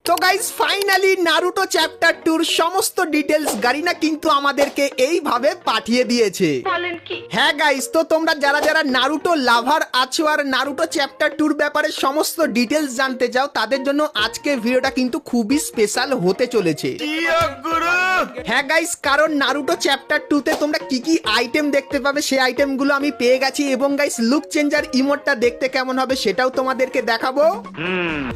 তো guys finally Naruto chapter 2 সমস্ত details Garena কিন্তু আমাদেরকে এইভাবে পাঠিয়ে দিয়েছে। হ্যাঁ গাইস, তো তোমরা যারা যারা নারুটো লাভার আছো আর নারুটো চ্যাপ্টার 2 ব্যাপারে সমস্ত ডিটেলস জানতে চাও তাদের জন্য আজকে ভিডিওটা কিন্তু খুবই স্পেশাল হতে চলেছে। হ্যাঁ গাইস, কারণ নারুটো চ্যাপ্টার 2 তে তোমরা কি কি আইটেম দেখতে পাবে সেই আইটেমগুলো আমি পেয়ে গেছি এবং গাইস লুক চেঞ্জার ইমোটটা দেখতে কেমন হবে সেটাও তোমাদেরকে দেখাবো।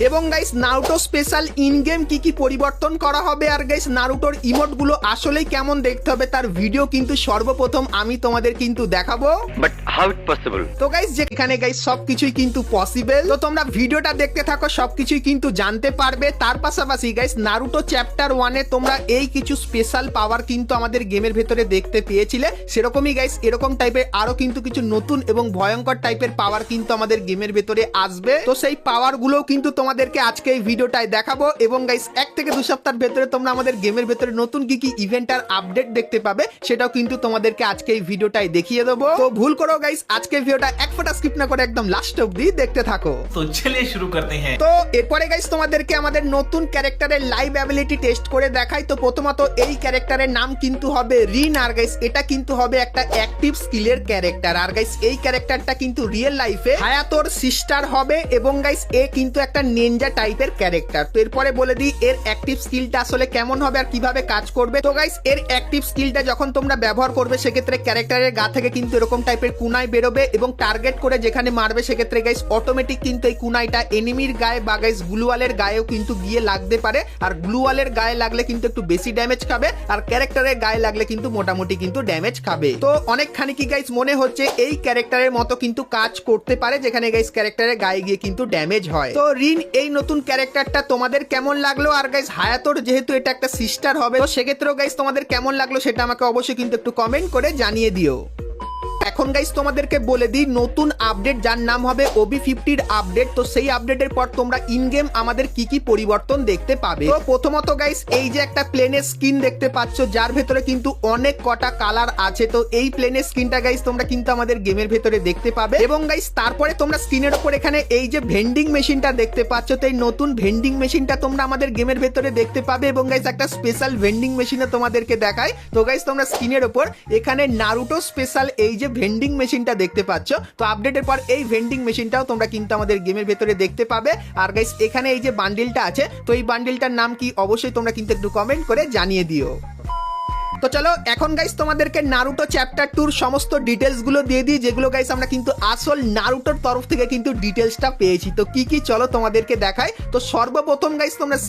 এবং guys Naruto special in game কি কি পরিবর্তন করা হবে আর গাইস নারুটোর ইমোট গুলো আসলেই কেমন দেখতে হবে তার ভিডিও কিন্তু সর্বপ্রথম আমি তোমাদের কিন্তু দেখাবো। But how it possible? তো গাইস যেখানে গাইস সবকিছুই কিন্তু পসিবল, তো তোমরা ভিডিওটা দেখতে থাকো, সবকিছুই কিন্তু জানতে পারবে। তার পাশাপাশি গাইস নারুটো চ্যাপ্টার 1 এ তোমরা এই কিছু স্পেশাল পাওয়ার কিন্তু আমাদের গেমের ভেতরে দেখতে পেয়েছিলে, সেরকমই গাইস এরকম টাইপের আরো কিন্তু কিছু নতুন এবং ভয়ঙ্কর টাইপের পাওয়ার কিন্তু আমাদের গেমের ভেতরে আসবে। তো সেই পাওয়ার গুলোও কিন্তু তোমাদেরকে আজকে এই ভিডিওটায় দেখাবো এবং গাইস 1 থেকে 2 সপ্তাহের ভেতরে তোমরা আমাদের গেমের ভেতরে নতুন কি কি ইভেন্ট আর আপডেট দেখতে পাবে সেটাও কিন্তু তোমাদেরকে আজকে এই ভিডিওটায় দেখিয়ে দেবো। তো ভুল করো গাইস, আজকে ভিডিওটা এক ফোঁটা স্কিপ না করে একদম লাস্ট অবধি দেখতে থাকো। তো চলিए শুরু করতে हैं। তো এরপরে গাইস তোমাদেরকে আমাদের নতুন ক্যারেক্টারের লাইভ অ্যাবিলিটি টেস্ট করে দেখাই। তো প্রথমত এই ক্যারেক্টারের নাম কিন্তু হবে রিন আর গাইস এটা কিন্তু হবে একটা অ্যাক্টিভ স্কিলের ক্যারেক্টার আর গাইস এই ক্যারেক্টারটা কিন্তু রিয়েল লাইফে হায়াতোর সিস্টার হবে এবং গাইস এ কিন্তু একটা নিনজা টাইপের ক্যারেক্টার। তো এরপরে বলে দিই এর অ্যাক্টিভ স্কিলটা আসলে কেমন হবে আর কিভাবে কাজ করবে। তো গাইস এর অ্যাক্টিভ স্কিলটা যখন তোমরা ব্যবহার করবে সেক্ষেত্রে ক্যারেক্টারের গা থেকে কিন্তু এরকম টাইপের কুনাই বেরোবে এবং টার্গেট করে যেখানে মারবে সেক্ষেত্রে গাইস অটোমেটিক কিন্তু এই কুনাইটা এনিমির গায়ে বা গাইস গ্লুওয়ালের গায়েও কিন্তু গিয়ে লাগতে পারে আর গ্লুওয়ালের গায়ে লাগলে কিন্তু একটু বেশি ড্যামেজ খাবে আর ক্যারেক্টারের গায়ে লাগলে কিন্তু মোটামুটি কিন্তু ড্যামেজ খাবে। তো অনেকখানি কি গাইস মনে হচ্ছে এই ক্যারেক্টারের মতো কিন্তু কাজ করতে পারে যেখানে গাইস ক্যারেক্টারের গায়ে গিয়ে কিন্তু ড্যামেজ হয়। তো রিন এই নতুন ক্যারেক্টারটা তোমাদের কেমন লাগলো আর গাইস হায়াতোর যেহেতু এটা একটা সিস্টার হবে তো সেক্ষেত্রেও গাইস তোমাদের কেমন লাগলো সেটা আমাকে অবশ্যই কিন্তু একটু কমেন্ট করে জানিয়ে দিও। এখন গাইস তোমাদেরকে বলে দিই নতুন আপডেট যার নাম হবে OB50 এর আপডেট। তো সেই আপডেটের পর তোমরা ইন গেম আমাদের কি কি পরিবর্তন দেখতে পাবে। তো প্রথমত গাইস এই যে একটা প্লেনের স্কিন দেখতে পাচ্ছ যার ভেতরে কিন্তু অনেক কটা কালার আছে। তো এই প্লেনের স্কিনটা গাইস তোমরা কিন্তু আমাদের গেমের ভেতরে দেখতে পাবে এবং গাইস তারপরে তোমরা স্ক্রিনের উপর এখানে এই যে ভেন্ডিং মেশিনটা দেখতে পাচ্ছ তো এই নতুন ভেন্ডিং মেশিনটা তোমরা আমাদের গেমের ভেতরে দেখতে পাবে এবং গাইস একটা স্পেশাল ভেন্ডিং মেশিনে তোমাদেরকে দেখায়। তো গাইস তোমরা স্ক্রিনের উপর এখানে নারুটো স্পেশাল এই যে ভেন্ডিং মেশিনটা দেখতে পাচ্ছ তো আপডেটের পর এই ভেন্ডিং মেশিনটাও তোমরা কিন্তু আমাদের গেমের ভেতরে দেখতে পাবে আর গাইস এখানে এই যে বান্ডিলটা আছে তো এই বান্ডিলটার নাম কি অবশ্যই তোমরা কিন্তু একটু কমেন্ট করে জানিয়ে দিও। তো চলো এখন গাইস তোমাদেরকে নারুটো চ্যাপ্টার 2 সমস্ত ডিটেলস গুলো দিয়ে দিই যেগুলো গাইস আমরা কিন্তু আসল নারুটোর তরফ থেকে কিন্তু ডিটেলসটা পেয়েছি। তো কি কি চলো তোমাদেরকে দেখাই। তো সর্বপ্রথম গাইস তোমরা